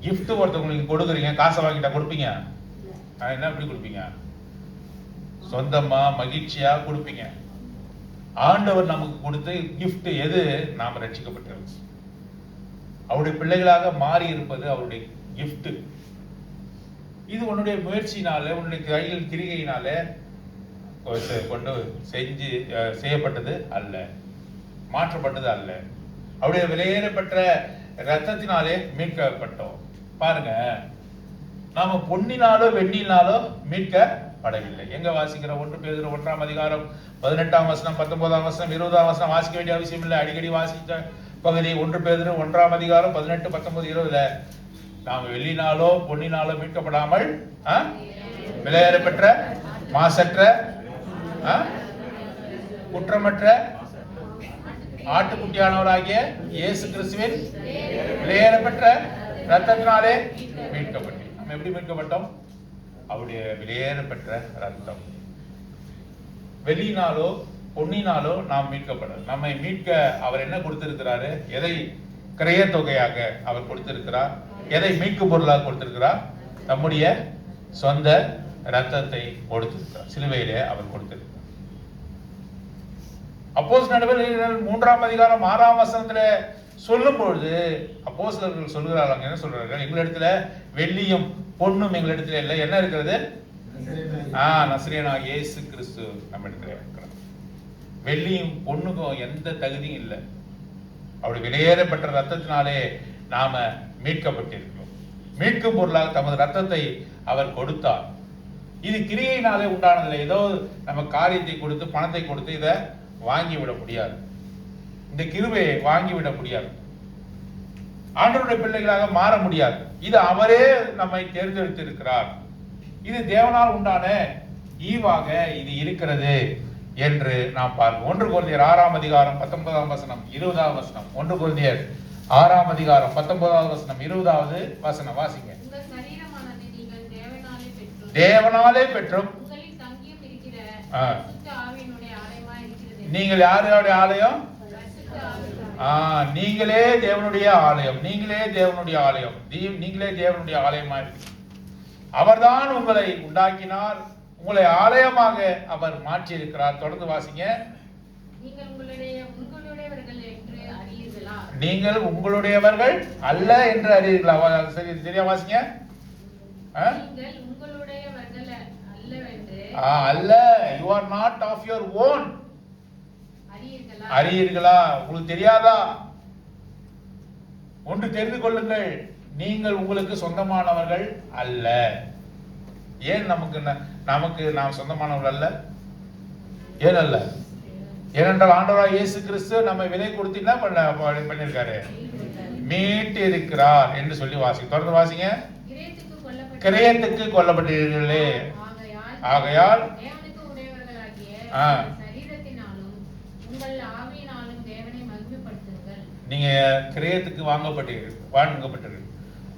கிஃப்ட் ஒருத்தவங்களுக்கு கொடுக்குறீங்க, காசை வாங்கிட்டா கொடுப்பீங்க? என்ன எப்படி கொடுப்பீங்க? சொந்தமா மகிழ்ச்சியா கொடுப்பீங்க. ஆண்டவர் நமக்கு கொடுத்த கிஃப்ட் எது? நாம் ரட்சிக்கப்பட்டது, அவருடைய பிள்ளைகளாக மாறி இருப்பது அவருடைய கிஃப்ட். இது உன்னுடைய முயற்சியினால, உன்னுடைய கையில் கிரிகையினால கொண்டு செய்யப்பட்டது அல்ல, மாற்றப்பட்டது அல்ல. அவருடைய விலையேறப்பட்ட ரத்தத்தினாலே மீட்கப்பட்டோம். பாருங்க, நாம பொன்னினாலோ வெண்ணினாலோ மீட்கப்படவில்லை. எங்க வாசிக்கிறோம்? 1 பேதுரு 1ஆம் அதிகாரம் 18ஆம் வசனம், 19ஆம் வசனம், 20ஆம் வசனம். வாசிக்க வேண்டிய அவசியம் இல்லை, அடிக்கடி வாசித்த பகுதி. 1 பேதுரு 1ஆம் அதிகாரம் 18, 19, 20. நாம் வெள்ளினாலோ பொன்னினாலோ மீட்கப்படாமல் விலையேறப்பெற்ற மாசற்ற குற்றமற்ற ஆட்டுக்குட்டியானவராகிய இயேசு கிறிஸ்துவின் விலையேறப்பெற்ற ரத்தத்தினாலே மீட்கப்பட்டோம். நம்ம எப்படி மீட்கப்பட்டோம்? அவருடைய விலையேறப்பெற்ற ரத்தம். வெளியினாலோ பொன்னினாலோ நாம் மீட்கப்படல. நம்மை மீட்க அவர் என்ன கொடுத்திருக்கிறாரு? எதை கிரய தொகையாக அவர் கொடுத்திருக்கிறார்? எதை மீட்கும் பொருளாக கொடுத்திருக்கிறார்? நம்முடைய சொந்த ரத்தத்தை கொடுத்திருக்கிறார். சிலுவையிலே அவர் கொடுத்திருக்கிறார். அப்போஸ்தலர் நடவடிக்கைகள் 3ஆம் அதிகாரம் 6ஆம் வசனத்திலே சொல்லும் பொழுது அப்போஸ்தலர்கள் சொல்கிறார்கள், என்ன சொல்றார்கள்? எங்களிடத்துல வெள்ளியும் பொன்னும் எங்களிடத்துல இல்லை, என்ன இருக்கிறது? நசரேயனாகிய இயேசு கிறிஸ்து நம்ம இடத்துல இருக்கிறார். வெள்ளியும் பொண்ணுக்கும் எந்த தகுதியும் இல்லை. அவருடைய விலையேறப்பட்ட ரத்தத்தினாலே நாம மீட்கப்பட்டிருக்கிறோம். மீட்கும் பொருளாக தமது ரத்தத்தை அவர் கொடுத்தார். இது கிரியையினாலே உண்டானதில்லை. ஏதோ நம்ம காரியத்தை கொடுத்து பணத்தை கொடுத்து இதை வாங்கிவிட முடியாது. இந்த கிருபையை வாங்கிவிட முடியாது. ஆண்டவருடைய பிள்ளைகளாக மாற முடியாது. இது அவரே நம்மை தேர்ந்தெடுத்திருக்கிறார். இது தேவனால் உண்டான ஈவாக இது இருக்கிறது என்று நாம் பார்ப்போம். 1 கொரிந்தியர் 6ஆம் அதிகாரம் 19ஆம் வசனம் 20ஆம் வசனம். 1 கொரிந்தியர் 6ஆம் அதிகாரம் 19ஆம் வசனம் 20வது வசனம் வாசிங்க. தேவனாலே பெற்றும் நீங்கள் யாருடைய ஆலயம்? நீங்களே தேவனுடைய ஆலயம். நீங்களே தேவனுடைய ஆலயம். நீங்களே தேவனுடைய ஆலயமா இருக்கு. அவர்தான் உங்களை உண்டாக்கினார். உங்களை ஆலயமாக அவர் மாற்றி இருக்கிறார். தொடர்ந்து வாசிங்க. நீங்கள் உங்களுடையவர்கள் அல்ல என்று அறியீர்களா? சரியா வாசிங்க. அல்ல, you are not of your own. அறியீர்களா? உங்களுக்கு தெரியாதா? ஒன்று தெரிந்து கொள்ளுங்கள், நீங்கள் உங்களுக்கு சொந்தமானவர்கள் அல்ல. ஏன் நமக்கு நாம் சொந்தமானவர்கள் அல்ல? ஏன் அல்ல? ஏனென்றால் ஆண்டவராகிய இயேசு கிறிஸ்து நம்ம விலை கொடுத்து என்ன பண்ணிருக்காரு? மீட்டு இருக்கிறார் என்று சொல்லி வாசிங்க. தொடர்ந்து வாசிங்க. கிரயத்துக்கு கொல்லப்பட்டீர்களே, ஆகையால் நீங்க கிரயத்துக்கு வாங்கப்பட்டீர்கள்.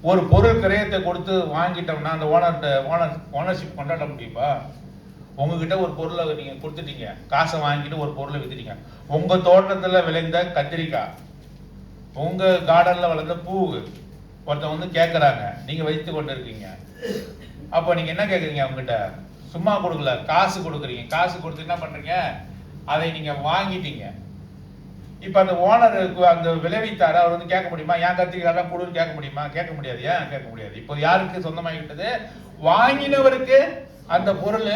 ஒரு பொருள் கிரயத்தை கொடுத்து வாங்கிட்டோம்னா அந்த ஓனர்ஷிப் கொண்டாட முடியுமா? உங்ககிட்ட ஒரு பொருளை நீங்க கொடுத்துட்டீங்க, காசை வாங்கிட்டு ஒரு பொருளை வித்துட்டீங்க. உங்க தோட்டத்துல விளைந்த கத்திரிக்காய், உங்க கார்டன்ல வளர்ந்த பூ ஒருத்தவங்க கேட்கறாங்க, நீங்க வைத்து கொண்டு இருக்கீங்க. அப்போ நீங்க என்ன கேட்குறீங்க? அவங்ககிட்ட சும்மா கொடுக்கல, காசு கொடுக்குறீங்க. காசு கொடுத்து என்ன பண்றீங்க? அதை நீங்க வாங்கிட்டீங்க. இப்ப அந்த ஓனருக்கு அந்த விளைவித்தாரு, அவர் வந்து கேட்க முடியுமா? ஏன் கத்திரிக்காய் கொடுன்னு கேட்க முடியுமா? கேட்க முடியாது. ஏன் கேட்க முடியாது? இப்போ யாருக்கு சொந்தமாகிவிட்டது? வாங்கினவருக்கு அந்த பொருள்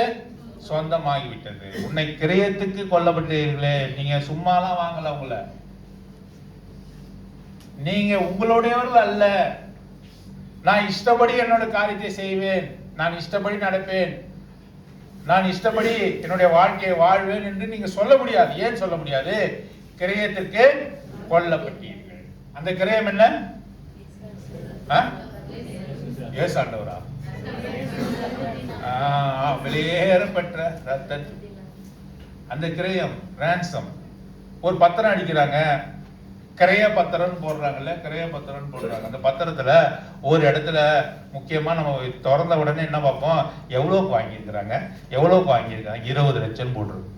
சொந்தமாகிவிட்டது. உன்னை கிரயத்துக்கு கொல்லப்பட்டீர்களே, நீங்க சும்மாலாம் வாங்கல. நீங்க உங்களுடையவர்கள் அல்ல. நான் இஷ்டப்படி என்னோட காரியத்தை செய்வேன், நான் இஷ்டப்படி நடப்பேன், நான் இஷ்டப்படி என்னுடைய வாழ்க்கையை வாழ்வேன் என்று நீங்க சொல்ல முடியாது. ஏன் சொல்ல முடியாது? கிரயத்திற்கு கொல்லப்பட்டீர்கள். அந்த கிரயம் என்ன? இயேசு ஆண்டவரா? வெளியேறப்பட்ட ரத்தம். அந்த கிரயம் ரான்சம். ஒரு பத்திரம் அடிக்கிறாங்க, கிரைய பத்திரம் போடுறாங்கல்ல, கிரைய பத்திரம் போடுறாங்க. அந்த பத்திரத்துல ஒரு இடத்துல முக்கியமா நம்ம திறந்த உடனே என்ன பார்ப்போம்? எவ்வளவுக்கு வாங்கியிருக்கிறாங்க, 20 லட்சம் போட்டுருக்கு.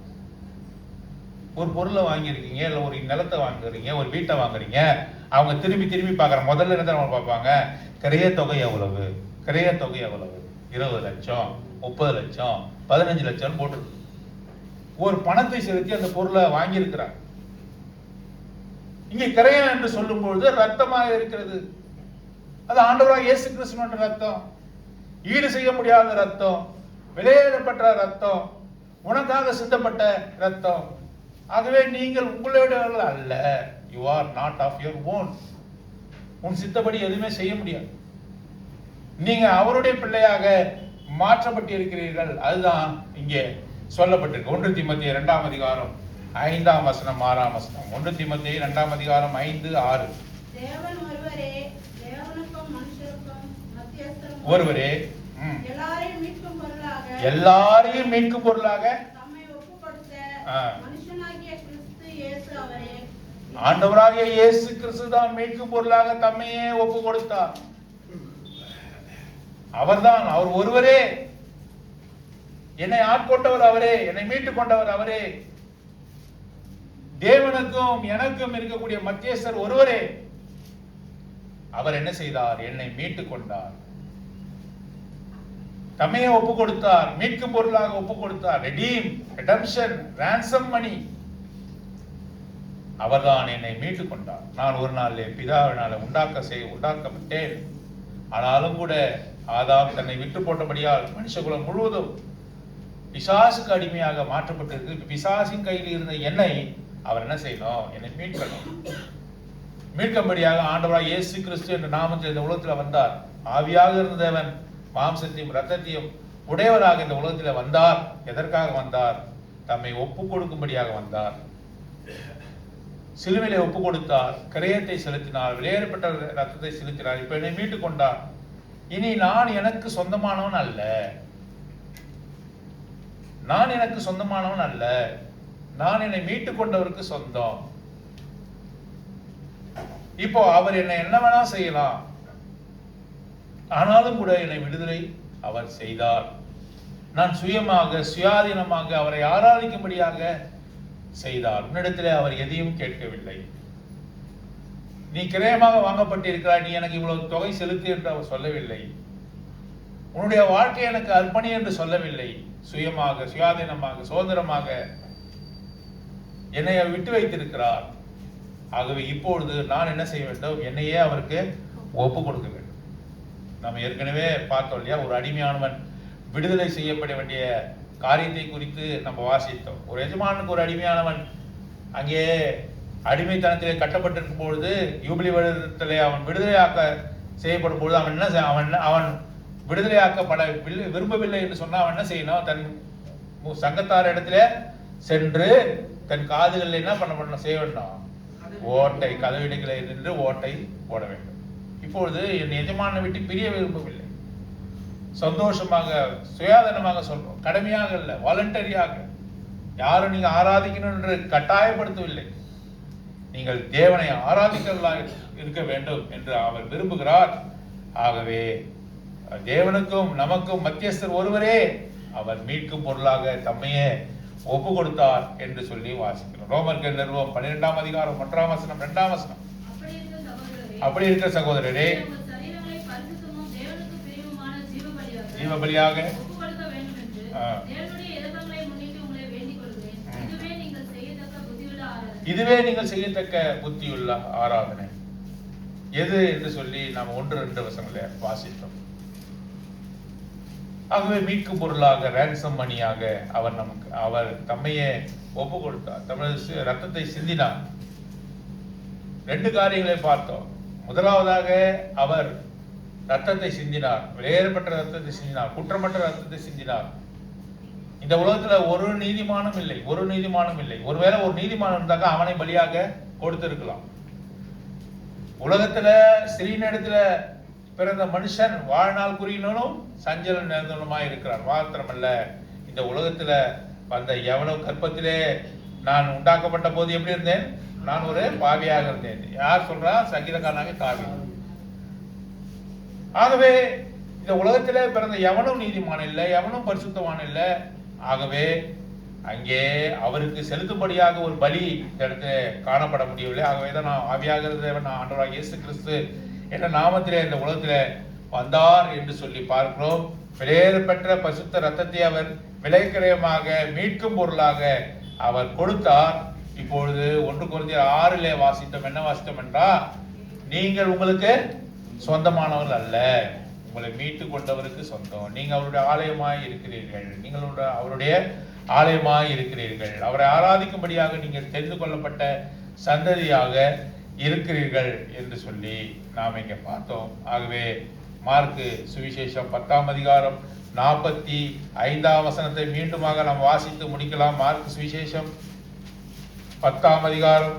ஒரு பொருளை வாங்கியிருக்கீங்க, இல்லை ஒரு நிலத்தை வாங்குறீங்க, ஒரு வீட்டை வாங்குறீங்க. அவங்க திரும்பி பார்க்குற முதல்ல என்ன அவங்க பார்ப்பாங்க? கிரைய தொகை எவ்வளவு, 20 லட்சம், 30 லட்சம், 15 லட்சம் போட்டுருக்கு. ஒரு பணத்தை செலுத்தி அந்த பொருளை வாங்கியிருக்கிறாங்க. இங்கே கிரயம் என்று சொல்லும் பொழுது ரத்தமாக இருக்கிறது. அது ஆண்டவராகிய இயேசு கிறிஸ்துவின் ரத்தம், ஈடு செய்ய முடியாத ரத்தம், விலையேறப்பட்ட ரத்தம், உனக்காக சிந்தப்பட்ட ரத்தம். ஆகவே நீங்கள் உங்களுடையவர்கள் அல்ல. You are not of your own. உன் சித்தப்படி எதுவுமே செய்ய முடியாது. நீங்க அவருடைய பிள்ளையாக மாற்றப்பட்டு இருக்கிறீர்கள். அதுதான் இங்கே சொல்லப்பட்டிருக்கு. 1 தீமோத்தேயு 2ஆம் அதிகாரம் 5ஆம் வசனம் 6ஆம் வசனம். 1 தீமோத்தேயு 2ஆம் அதிகாரம் 5, 6. தேவன் ஒருவரே, தேவனுக்கும் மனுஷருக்கும் மத்தியஸ்தரும் ஒருவரே, எல்லாரையும் மீட்கும் பொருளாக தம்மை ஒப்புக்கொடுத்த மனுஷனாகிய கிறிஸ்து இயேசு அவரே. ஆண்டவராகிய இயேசு கிறிஸ்து தான் மீட்கும் பொருளாக தம்மையே ஒப்பு கொடுத்தார். அவர்தான், அவர் ஒருவரே. என்னை ஆட்கொண்டவர் அவரே, என்னை மீட்டுக் கொண்டவர் அவரே. தேவனுக்கும் எனக்கும் இருக்கக்கூடிய மத்தியஸ்தர் ஒருவரே. அவர் என்ன செய்தார்? என்னை மீட்டுக் கொண்டார், தம்மையே ஒப்பு கொடுத்தார், மீட்கும் பொருளாக ஒப்பு கொடுத்தார். ரெடீம், ரெடம்ஷன், ரான்சம் மணி. அவர்தான் என்னை மீட்டு கொண்டார். நான் ஒரு நாளிலே பிதாவினால உண்டாக்கப்பட்டேன். ஆனாலும் கூட ஆதாம் தன்னை விட்டு போட்டபடியால் மனுஷகுலம் முழுவதும் பிசாசுக்கு அடிமையாக மாற்றப்பட்டிருக்கு. பிசாசின் கையில் இருந்த என்னை அவர் என்ன செய்யணும்? என்னை மீட்கணும். மீட்கும்படியாக ஆண்டவராக இயேசு கிறிஸ்து என்ற நாமத்தில் இந்த உலகத்தில் வந்தார். ஆவியாக இருந்த தேவன் மாம்சத்தையும் இரத்தத்தையும் உடையவராக இந்த உலகத்தில் வந்தார். எதற்காக வந்தார்? தம்மை ஒப்பு கொடுக்கும்படியாக வந்தார். சிலுவையிலே ஒப்பு கொடுத்தார், கிரயத்தை செலுத்தினார், வெளியேறப்பட்ட ரத்தத்தை செலுத்தினார். இப்ப என்னை மீட்டுக் கொண்டார். இனி நான் எனக்கு சொந்தமானவன் அல்ல, நான் எனக்கு சொந்தமானவன் அல்ல, நான் என்னை மீட்டுக் கொண்டவருக்கு சொந்தம். இப்போ அவர் என்னை என்ன வேணா செய்யலாம், ஆனாலும் கூட என்னை விடுதலை அவர் செய்தார். நான் சுயமாக சுயாதீனமாக அவரை ஆராதிக்கும்படியாக செய்தார். உன்னிடத்திலே அவர் எதையும் கேட்கவில்லை. நீ கிரயமாக வாங்கப்பட்டிருக்கிறாய், நீ எனக்கு இவ்வளவு தொகை செலுத்து என்று அவர் சொல்லவில்லை. உன்னுடைய வாழ்க்கை எனக்கு அர்ப்பணி என்று சொல்லவில்லை. சுயமாக சுயாதீனமாக சுதந்திரமாக என்னை விட்டு வைத்திருக்கிறார். ஆகவே இப்பொழுது நான் என்ன செய்ய வேண்டும்? என்னையே அவருக்கு ஒப்பு கொடுக்க வேண்டும். நாம் ஏற்கனவே பார்த்தோம் இல்லையா, ஒரு அடிமையானவன் விடுதலை செய்யப்பட வேண்டிய காரியத்தை குறித்து நம்ம வாசித்தோம். ஒரு எஜமானுக்கு ஒரு அடிமையானவன் அங்கே அடிமைத்தனத்திலே கட்டப்பட்டிருக்கும் பொழுது யூபிலி வருடத்திலே அவன் விடுதலையாக்க செய்யப்படும் பொழுது அவன் என்ன அவன் விடுதலையாக்கப்பட விரும்பவில்லை என்று சொன்னா அவன் என்ன செய்யணும்? தன் சங்கத்தார் இடத்துல சென்று தன் காதுகளில் என்ன பண்ண செய்ய வேண்டும்? ஓட்டை, கதவிடைகளை நின்று ஓட்டை போட வேண்டும். இப்பொழுது என் எஜமானை விட்டு பிரிய விரும்பவில்லை, சந்தோஷமாக சுயாதீனமாக சொல்றோம், கடமையாக இல்லை, வாலண்டரியாக. யாரும் நீங்க ஆராதிக்கணும் என்று கட்டாயப்படுத்தவில்லை. நீங்கள் தேவனை ஆராதிக்கலாம் இருக்க வேண்டும் என்று அவர் விரும்புகிறார். ஆகவே தேவனுக்கும் நமக்கும் மத்தியஸ்தர் ஒருவரே, அவர் மீட்கும் பொருளாக தம்மையே ஒப்பு கொடுத்தார் என்று சொல்லி வாசிக்கிறோம். ரோமர்கள் நிறுவம் 12ஆம் அதிகாரம் 1ஆம் வசனம் 2ஆம் வசனம். அப்படி இருக்கிற சகோதரரே, ஜீவபலியாக இதுவே நீங்கள் செய்யத்தக்க புத்தியுள்ள ஆராதனை எது என்று சொல்லி நாம் 1-2 வசனங்களை வாசித்தோம். ஆகவே மீட்கும் பொருளாக ரேன்சம் மணியாக அவர் தம்மையே ஒப்பு கொடுத்தார், தமது ரத்தத்தை சிந்தினார். 2 காரியங்களை பார்த்தோம். முதலாவதாக அவர் ரத்தத்தை சிந்தினார், வெளியேறப்பட்ட ரத்தத்தை சிந்தினார், குற்றமற்ற ரத்தத்தை சிந்தினார். இந்த உலகத்துல ஒரு நீதிமானும் இல்லை, ஒரு நீதிமானும் இல்லை. ஒருவேளை ஒரு நீதிமான் இருந்தாக்க அவனை பலியாக கொடுத்திருக்கலாம். உலகத்துல ஸ்ரீனிடத்துல பிறந்த மனுஷன் வாழ்நாள் குறியினும் சஞ்சலம் நிறைந்தவனுமாய் இருக்கிறான். மாத்திரமல்ல, இந்த உலகத்துல வந்த எவனும் கற்பத்திலே நான் உண்டாக்கப்பட்ட போது எப்படி இருந்தேன்? நான் ஒரு பாவியாக இருந்தேன். யார் சொல்றா? சங்கீதக்காரனாக தாவீது. ஆகவே இந்த உலகத்திலே பிறந்த எவனும் நீதிமான் இல்லை, எவனும் பரிசுத்தவான் இல்லை. ஆகவே அங்கே அவருக்கு செலுத்தும்படியாக ஒரு பலி இந்த இடத்துல காணப்பட முடியவில்லை. ஆகவேதான் நான் ஆவியாக இருந்தவன் ஆண்டவராகிய இயேசு கிறிஸ்து என்ற நாமத்திலே இந்த உலகத்திலே வந்தார் என்று சொல்லி பார்க்கிறோம். வெளியேறப்பெற்ற பரிசுத்த ரத்தத்தை அவர் விலைக்கிரயமாக மீட்கும் பொருளாக அவர் கொடுத்தார். இப்பொழுது 1 கொரிந்தியர் 6 வாசித்தோம். என்ன வாசித்தோம் என்றால், நீங்கள் உங்களுக்கு சொந்தமானவர்கள் அல்ல, உங்களை மீட்டு கொண்டவருக்கு சொந்தம். நீங்க அவருடைய ஆலயமாய் இருக்கிறீர்கள், நீங்கள் அவருடைய ஆலயமாய் இருக்கிறீர்கள். அவரை ஆராதிக்கும்படியாக நீங்கள் தெரிந்து கொள்ளப்பட்ட சந்ததியாக இருக்கிறீர்கள் என்று சொல்லி நாம் இங்க பார்த்தோம். ஆகவே மார்க்கு சுவிசேஷம் 10ஆம் அதிகாரம் 45ஆம் வசனத்தை மீண்டுமாக நாம் வாசித்து முடிக்கலாம். மார்க்கு சுவிசேஷம் 10ஆம் அதிகாரம்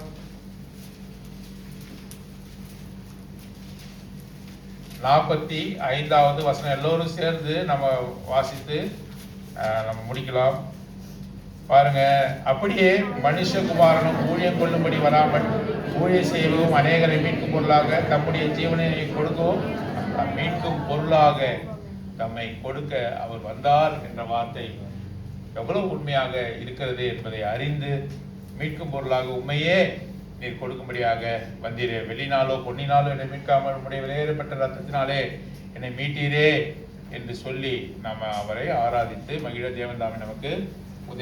45வது வசனம் எல்லோரும் சேர்ந்து நம்ம வாசித்து நம்ம முடிக்கலாம். பாருங்க, அப்படியே மனுஷகுமாரனும் ஊழியம் கொள்ளும்படி வராமல் ஊழியம் செய்யவும் அநேகரை மீட்கும் பொருளாக தம்முடைய ஜீவனை கொடுக்கவும் மீட்கும் பொருளாக தம்மை கொடுக்க அவர் வந்தார் என்ற வார்த்தை எவ்வளவு உண்மையாக இருக்கிறது என்பதை அறிந்து, மீட்கும் பொருளாக உண்மையே நீர் கொடுக்கும்படியாக வந்தீரே, வெளினாலோ பொன்னினாலோ என்னை மீட்காமல் உம்முடைய வெளியேறப்பட்ட ரத்தத்தினாலே என்னை மீட்டீரே என்று சொல்லி நாம் அவரை ஆராதித்து மகிழ தேவன் தாமே நமக்கு